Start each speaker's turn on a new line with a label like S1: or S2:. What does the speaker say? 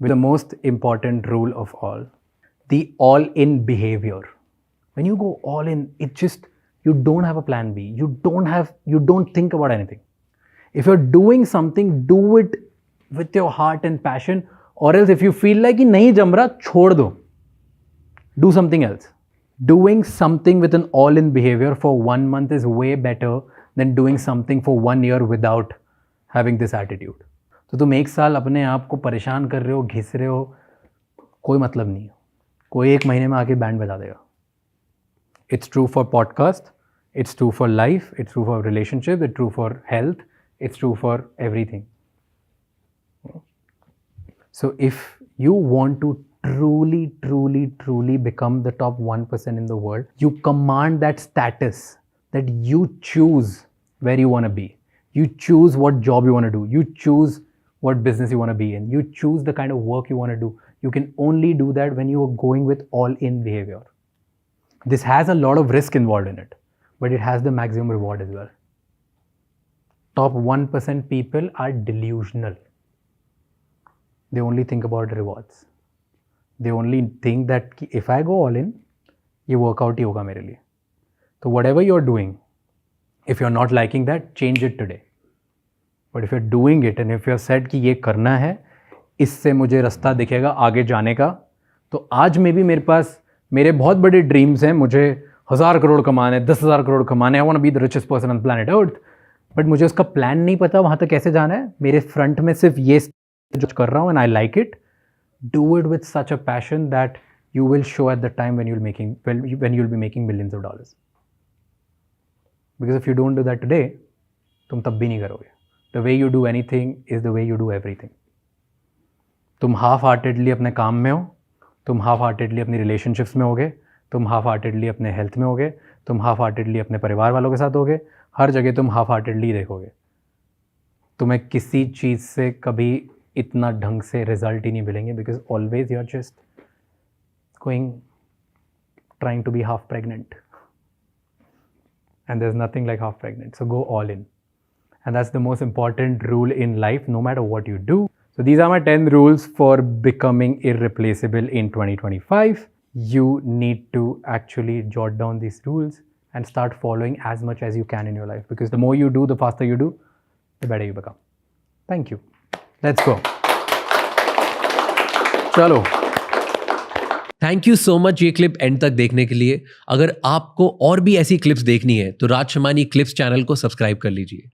S1: with the most important rule of all, the all-in behavior. When you go all in, it just, you don't have a plan B. You don't think about anything. If you're doing something, do it with your heart and passion, or else if you feel like कि नहीं जम रहा, छोड़ दो. Do something else. Doing something with an all-in behavior for 1 month is way better than doing something for 1 year without having this attitude. तो तुम 1 साल अपने आप को परेशान कर रहे हो, घिस रहे हो, कोई मतलब नहीं है. कोई 1 महीने में आके बैंड बजा देगा. It's true for podcast, it's true for life, it's true for relationship, it's true for health, it's true for everything. So if you want to truly become the top 1% in the world, you command that status, that you choose where you want to be. You choose what job you want to do. You choose what business you want to be in. You choose the kind of work you want to do. You can only do that when you are going with all-in behavior. This has a lot of risk involved in it, but it has the maximum reward as well. Top 1% people are delusional. They only think about the rewards. They only think that if I go all in, ये workout ही होगा मेरे लिए. So whatever you're doing, if you're not liking that, change it today. But if you're doing it and if you're said कि ये करना है, इससे मुझे रास्ता दिखेगा आगे जाने का, तो आज में भी मेरे पास मेरे बहुत बड़े ड्रीम्स हैं. मुझे 1000 करोड़ कमाने, 10,000 करोड़ कमाने. I want to be the richest person on planet Earth. But मुझे उसका प्लान नहीं पता वहाँ तक कैसे जाना है. मेरे फ्रंट में सिर्फ ये जो कर रहा हूँ and I like it. Do it with such a passion that you will show at the time when you'll be making millions of dollars. Because if you don't do that today, तुम तब भी नहीं करोगे. The way you do anything is the way you do everything. तुम half-heartedly अपने काम में हो, तुम half-heartedly अपनी relationships में होगे, तुम half-heartedly अपने health में होगे, तुम half-heartedly अपने परिवार वालों के साथ होगे. हर जगह तुम half-heartedly देखोगे. तुम्हें किसी चीज़ से कभी इतना ढंग से रिजल्ट ही नहीं मिलेंगे. Because always you are just going trying to be half pregnant and there is nothing like half pregnant. So go all in and that's the most important rule in life, no matter what you do. So these are my 10 rules for becoming irreplaceable in 2025. You need to actually jot down these rules and start following as much as you can in your life, because the more you do, the faster you do, the better you become. Thank you. Let's go. चलो.
S2: Thank you so much ये clip and तक देखने के लिए. अगर आपको और भी ऐसी क्लिप्स देखनी है तो राज शमानी क्लिप्स चैनल को सब्सक्राइब कर लीजिए.